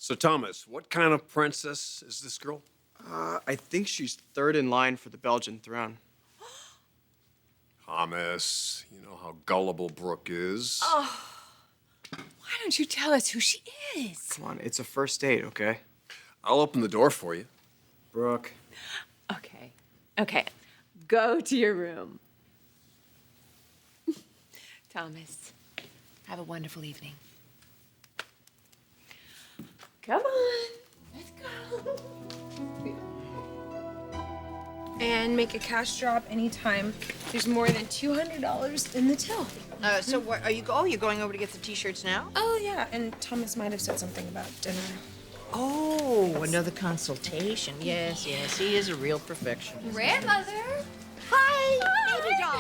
So, Thomas, what kind of princess is this girl? I think she's third in line for the Belgian throne. Thomas, you know how gullible Brooke is. Oh, why don't you tell us who she is? Come on, it's a first date, okay? I'll open the door for you. Brooke. Okay. Go to your room. Thomas, have a wonderful evening. Come on, let's go. And make a cash drop anytime there's more than $200 in the till. So what, you're going over to get the T-shirts now? Oh, yeah, and Thomas might have said something about dinner. Oh, another consultation. Yes, he is a real perfectionist. Grandmother. Hi, baby doll.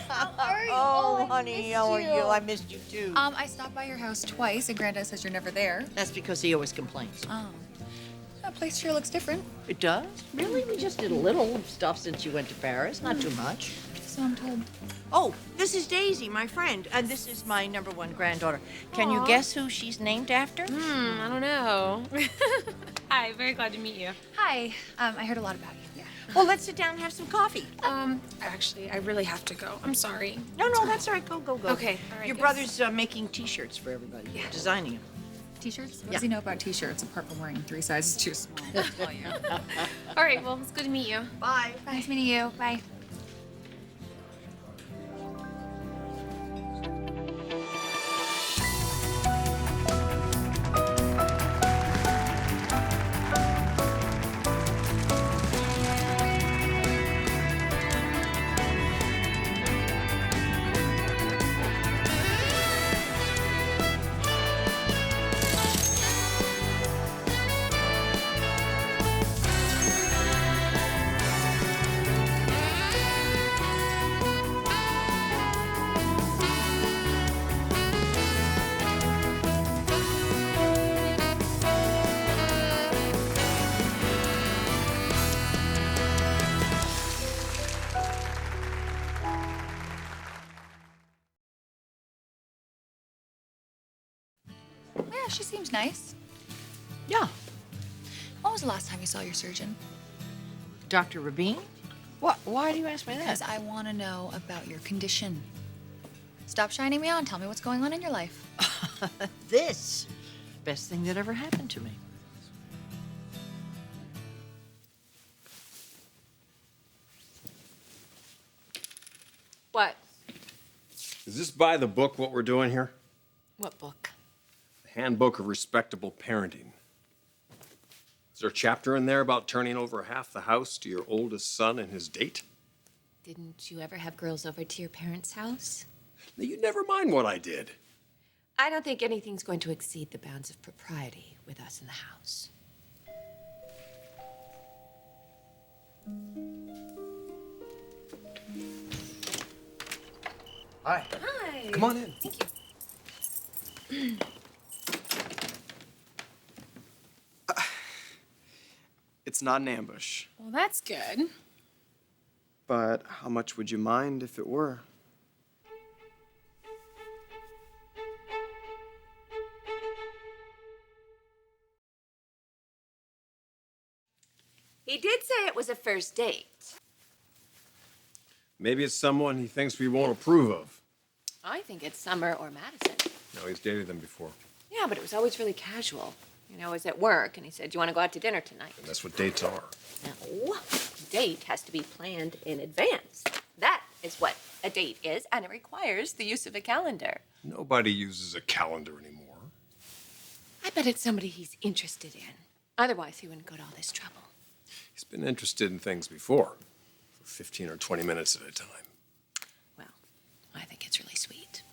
How are you? Oh, honey, how are you? I missed you too. I stopped by your house twice, and Granddad says you're never there. That's because he always complains. Oh. That place sure looks different. It does? Really? We just did a little stuff since you went to Paris. Not too much. So I'm told. Oh, this is Daisy, my friend, and this is my #1 granddaughter. Can you guess who she's named after? I don't know. Hi, very glad to meet you. Hi. I heard a lot about you. Yeah. Well, let's sit down and have some coffee. Actually, I really have to go. I'm sorry. No, that's all right. Go. Okay, all right. Your brother's making T-shirts for everybody. Yeah. Designing them. T-shirts? What does he know about T-shirts apart from wearing 3 sizes too small? All right, well, it's good to meet you. Bye. Nice meeting you. Bye. Yeah, she seems nice. Yeah. When was the last time you saw your surgeon? Dr. Rabin? What? Why do you ask me that? Because I want to know about your condition. Stop shining me on. Tell me what's going on in your life. This. Best thing that ever happened to me. What? Is this by the book what we're doing here? What book? The Handbook of Respectable Parenting. Is there a chapter in there about turning over half the house to your oldest son and his date? Didn't you ever have girls over to your parents' house? Now, you never mind what I did. I don't think anything's going to exceed the bounds of propriety with us in the house. Hi. Hi. Come on in. Thank you. It's not an ambush. Well, that's good. But how much would you mind if it were? He did say it was a first date. Maybe it's someone he thinks we won't approve of. I think it's Summer or Madison. No, he's dated them before. Yeah, but it was always really casual. You know, I was at work, and he said, "Do you want to go out to dinner tonight?" And that's what dates are. No, a date has to be planned in advance. That is what a date is, and it requires the use of a calendar. Nobody uses a calendar anymore. I bet it's somebody he's interested in. Otherwise, he wouldn't go to all this trouble. He's been interested in things before, for 15 or 20 minutes at a time. Well, I think it's really sweet.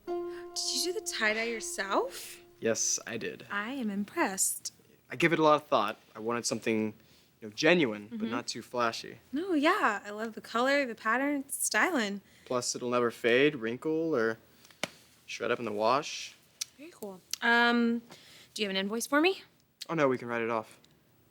Did you do the tie-dye yourself? Yes, I did. I am impressed. I give it a lot of thought. I wanted something, genuine, but not too flashy. No, yeah. I love the color, the pattern, it's styling. Plus, it'll never fade, wrinkle, or shred up in the wash. Very cool. Do you have an invoice for me? Oh, no, we can write it off.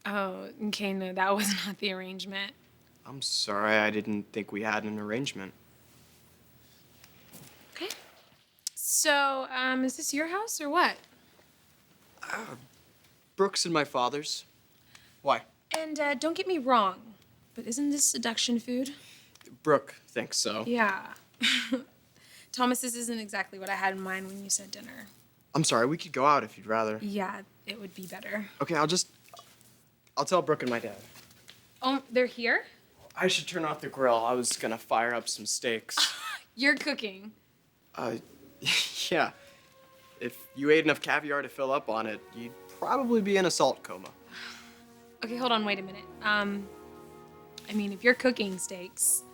Oh, okay, no, that was not the arrangement. I'm sorry, I didn't think we had an arrangement. Okay. So, is this your house or what? Brooks and my father's. Why? And don't get me wrong, but isn't this seduction food? Brooke thinks so. Yeah. Thomas, this isn't exactly what I had in mind when you said dinner. I'm sorry, we could go out if you'd rather. Yeah, it would be better. Okay, I'll tell Brooke and my dad. Oh, they're here? I should turn off the grill. I was gonna fire up some steaks. You're cooking. Yeah. If you ate enough caviar to fill up on it, you'd probably be in a salt coma. Okay, hold on, wait a minute. I mean, if you're cooking steaks,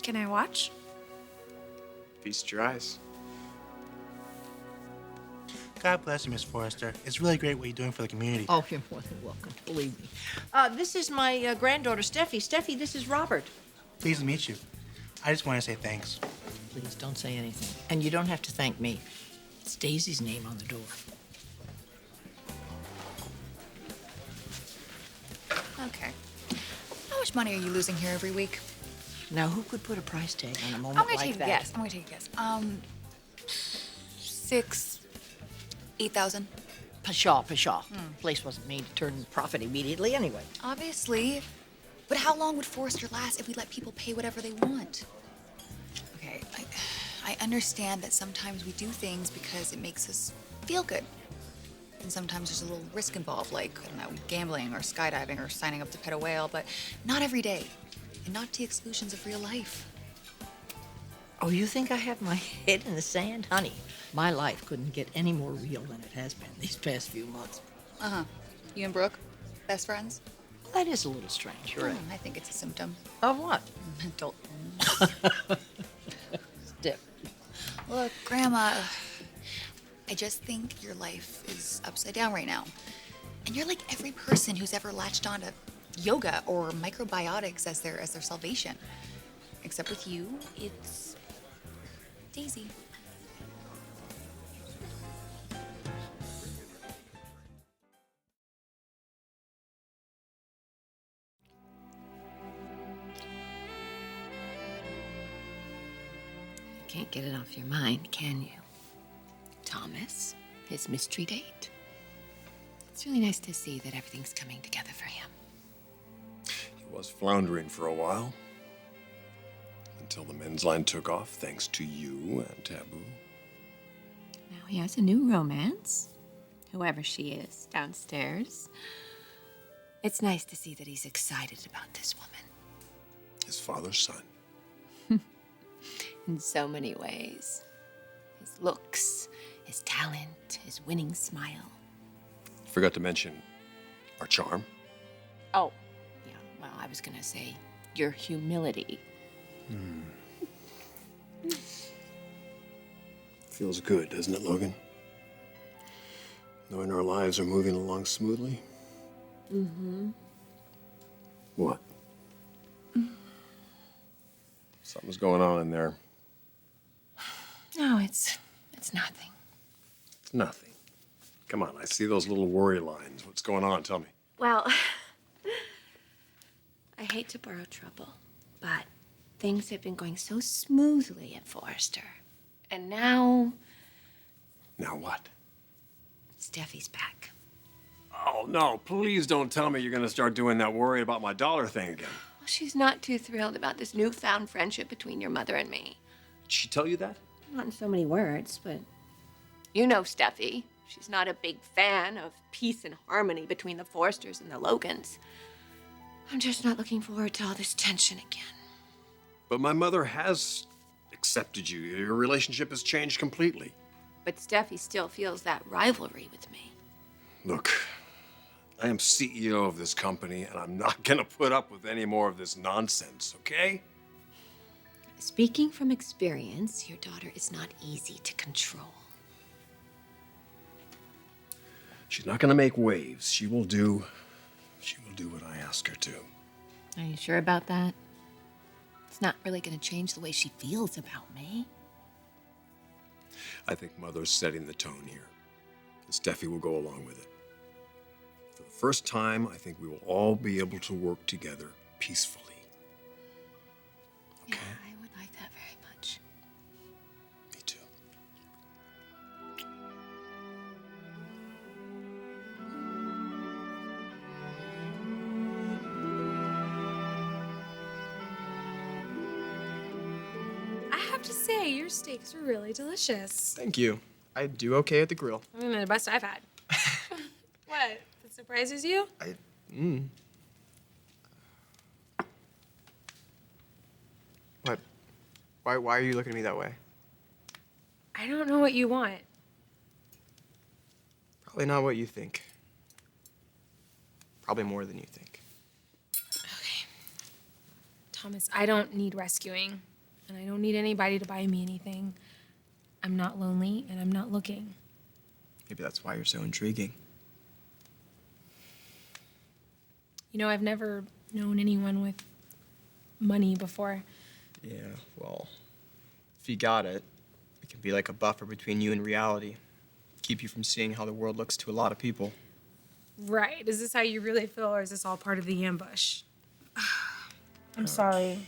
can I watch? Feast your eyes. God bless you, Miss Forrester. It's really great what you're doing for the community. Oh, you're more than welcome, believe me. This is my granddaughter, Steffi. Steffi, this is Robert. Pleased to meet you. I just want to say thanks. Please don't say anything. And you don't have to thank me. It's Daisy's name on the door. Okay. How much money are you losing here every week? Now, who could put a price tag on a I'm moment gonna like take a that? guess. I'm gonna take a guess. 8,000. Pshaw. Place wasn't made to turn profit immediately anyway. Obviously. But how long would Forrester last if we let people pay whatever they want? Okay, I understand that sometimes we do things because it makes us feel good. And sometimes there's a little risk involved, like, I don't know, gambling or skydiving or signing up to pet a whale, but not every day. And not to the exclusions of real life. Oh, you think I have my head in the sand? Honey, my life couldn't get any more real than it has been these past few months. Uh-huh. You and Brooke, best friends? That is a little strange, you're right. I think it's a symptom. Of what? Mental. Stiff. Look, Grandma, I just think your life is upside down right now. And you're like every person who's ever latched on to yoga or microbiotics as their salvation. Except with you, it's Daisy. Can't get it off your mind, can you? Thomas, his mystery date. It's really nice to see that everything's coming together for him. He was floundering for a while. Until the men's line took off, thanks to you and Taboo. Now he has a new romance, whoever she is, downstairs. It's nice to see that he's excited about this woman. His father's son. In so many ways. His looks, his talent, his winning smile. Forgot to mention our charm. Oh, yeah, well, I was gonna say your humility. Feels good, doesn't it, Logan? Knowing our lives are moving along smoothly? Mm-hmm. What? Something's going on in there. No, it's nothing. It's nothing. Come on, I see those little worry lines. What's going on? Tell me. Well, I hate to borrow trouble, but things have been going so smoothly at Forrester. And now Now what? Steffi's back. Oh, no, please don't tell me you're going to start doing that worry about my dollar thing again. Well, she's not too thrilled about this newfound friendship between your mother and me. Did she tell you that? Not in so many words, but you know Steffi. She's not a big fan of peace and harmony between the Forresters and the Logans. I'm just not looking forward to all this tension again. But my mother has accepted you. Your relationship has changed completely. But Steffi still feels that rivalry with me. Look, I am CEO of this company, and I'm not going to put up with any more of this nonsense, okay? Speaking from experience, your daughter is not easy to control. She's not going to make waves. She will do what I ask her to. Are you sure about that? It's not really going to change the way she feels about me. I think Mother's setting the tone here, and Steffi will go along with it. For the first time, I think we will all be able to work together peacefully. Okay? Yeah, I would like that very much. Me too. have to say, your steaks are really delicious. Thank you. I do okay at the grill. I mean, they're the best I've had. What? That surprises you? What? Why are you looking at me that way? I don't know what you want. Probably not what you think. Probably more than you think. Okay. Thomas, I don't need rescuing, and I don't need anybody to buy me anything. I'm not lonely, and I'm not looking. Maybe that's why you're so intriguing. You know, I've never known anyone with money before. Yeah, well, if you got it, it can be like a buffer between you and reality. Keep you from seeing how the world looks to a lot of people. Right. Is this how you really feel, or is this all part of the ambush? I'm sorry.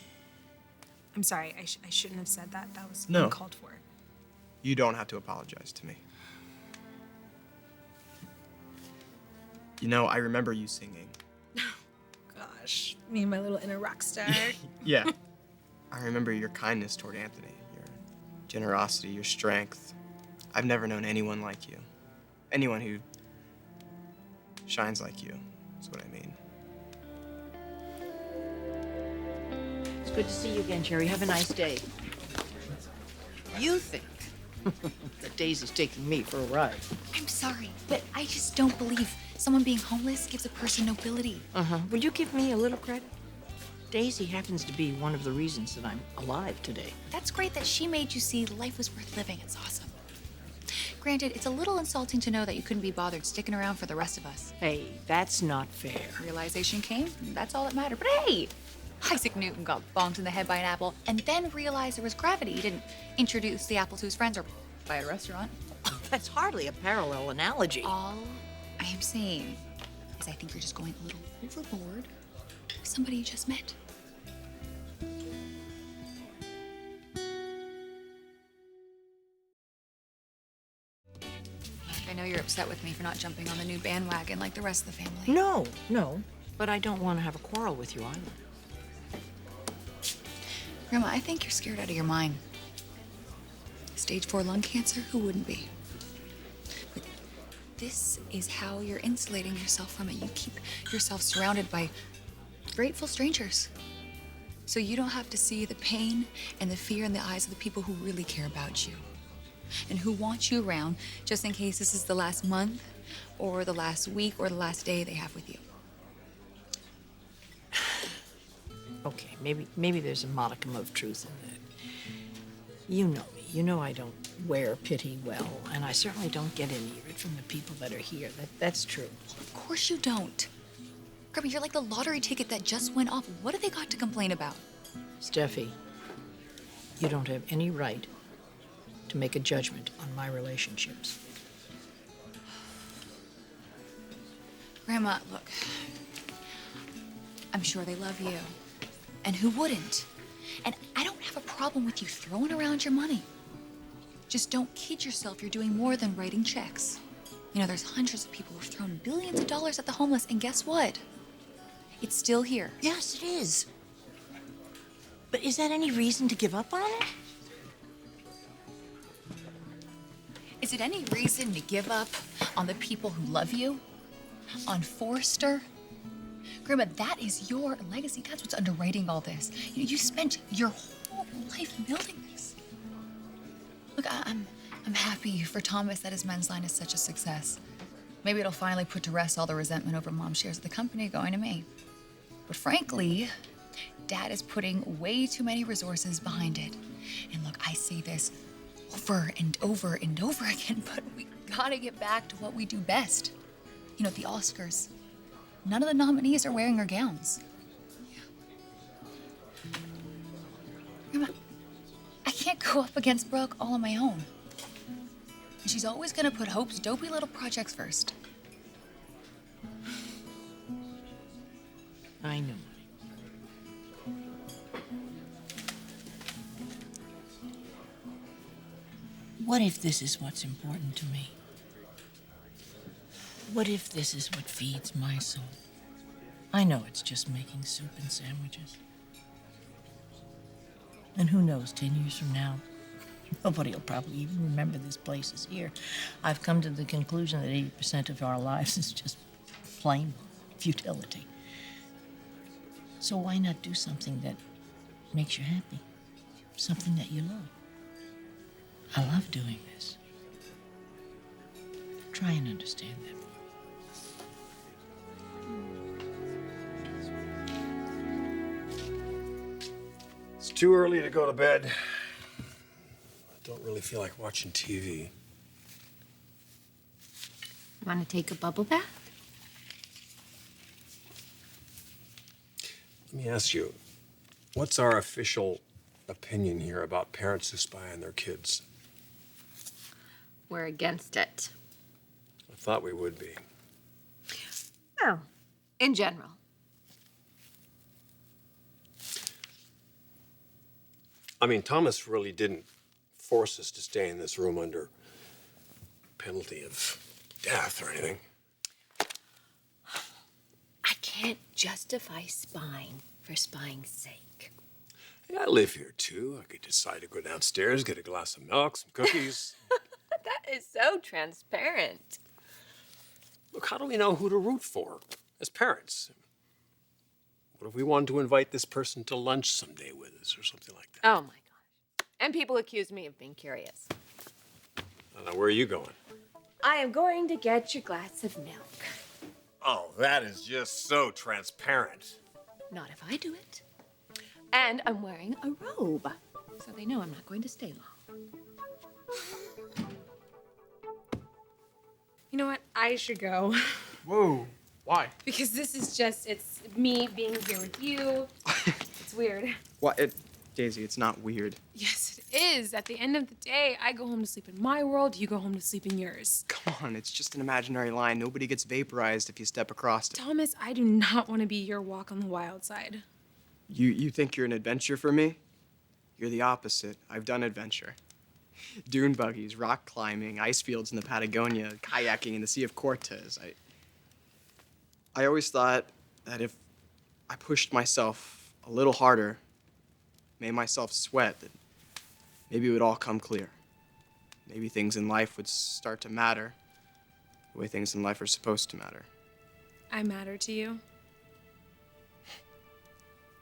I'm sorry. I shouldn't have said that. That was No. uncalled for. You don't have to apologize to me. You know, I remember you singing. Gosh, me and my little inner rock star. Yeah. I remember your kindness toward Anthony, your generosity, your strength. I've never known anyone like you. Anyone who shines like you, is what I mean. It's good to see you again, Jerry. Have a nice day. You think that Daisy's taking me for a ride? I'm sorry, but I just don't believe someone being homeless gives a person nobility. Would you give me a little credit? Daisy happens to be one of the reasons that I'm alive today. That's great that she made you see life was worth living. It's awesome. Granted, it's a little insulting to know that you couldn't be bothered sticking around for the rest of us. Hey, that's not fair. Realization came, that's all that mattered. But hey, Isaac Newton got bonked in the head by an apple and then realized there was gravity. He didn't introduce the apple to his friends or buy at a restaurant. That's hardly a parallel analogy. All I am saying is I think you're just going a little overboard with somebody you just met. I know you're upset with me for not jumping on the new bandwagon like the rest of the family. No. But I don't want to have a quarrel with you either. Grandma, I think you're scared out of your mind. Stage 4 lung cancer? Who wouldn't be? But this is how you're insulating yourself from it. You keep yourself surrounded by grateful strangers. So you don't have to see the pain and the fear in the eyes of the people who really care about you and who want you around just in case this is the last month or the last week or the last day they have with you. Okay, maybe there's a modicum of truth in that. You know me. You know I don't wear pity well, and I certainly don't get any of it from the people that are here. That's true. Of course you don't. Grandma, you're like the lottery ticket that just went off. What do they got to complain about? Steffi, you don't have any right to make a judgment on my relationships. Grandma, look. I'm sure they love you. And who wouldn't? And I don't have a problem with you throwing around your money. Just don't kid yourself you're doing more than writing checks. You know, there's hundreds of people who've thrown billions of dollars at the homeless, and guess what? It's still here. Yes, it is. But is that any reason to give up on it? Is it any reason to give up on the people who love you? On Forrester? Grandma, that is your legacy. That's what's underwriting all this. You spent your whole life building this. Look, I'm happy for Thomas that his men's line is such a success. Maybe it'll finally put to rest all the resentment over Mom's shares of the company going to me. But frankly, Dad is putting way too many resources behind it. And look, I say this over and over and over again, but we gotta get back to what we do best. You know, the Oscars. None of the nominees are wearing her gowns. Grandma, I can't go up against Brooke all on my own. And she's always gonna put Hope's dopey little projects first. I know. What if this is what's important to me? What if this is what feeds my soul? I know it's just making soup and sandwiches. And who knows, 10 years from now, nobody will probably even remember this place is here. I've come to the conclusion that 80% of our lives is just plain futility. So why not do something that makes you happy? Something that you love. I love doing this. Try and understand that. It's too early to go to bed. I don't really feel like watching TV. Want to take a bubble bath? Let me ask you, what's our official opinion here about parents who spy on their kids? We're against it. I thought we would be. Oh, in general. I mean, Thomas really didn't force us to stay in this room under penalty of death or anything. I can't justify spying for spying's sake. Hey, I live here too. I could decide to go downstairs, get a glass of milk, some cookies. That is so transparent. Look, how do we know who to root for as parents? What if we wanted to invite this person to lunch someday with us or something like that? Oh my gosh. And people accuse me of being curious. I don't know, where are you going? I am going to get your glass of milk. Oh, that is just so transparent. Not if I do it. And I'm wearing a robe, so they know I'm not going to stay long. You know what? I should go. Whoa, why? Because this is just, it's me being here with you. It's weird. What? Daisy, it's not weird. Yes, it is. At the end of the day, I go home to sleep in my world, you go home to sleep in yours. Come on, it's just an imaginary line. Nobody gets vaporized if you step across it. Thomas, I do not want to be your walk on the wild side. You think you're an adventure for me? You're the opposite. I've done adventure. Dune buggies, rock climbing, ice fields in the Patagonia, kayaking in the Sea of Cortez. I always thought that if I pushed myself a little harder, made myself sweat, that maybe it would all come clear. Maybe things in life would start to matter the way things in life are supposed to matter. I matter to you.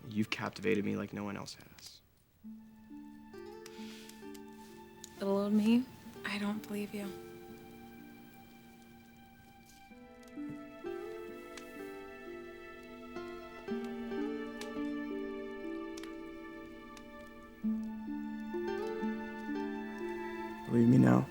You've captivated me like no one else has. Little old me, I don't believe you. Believe me now?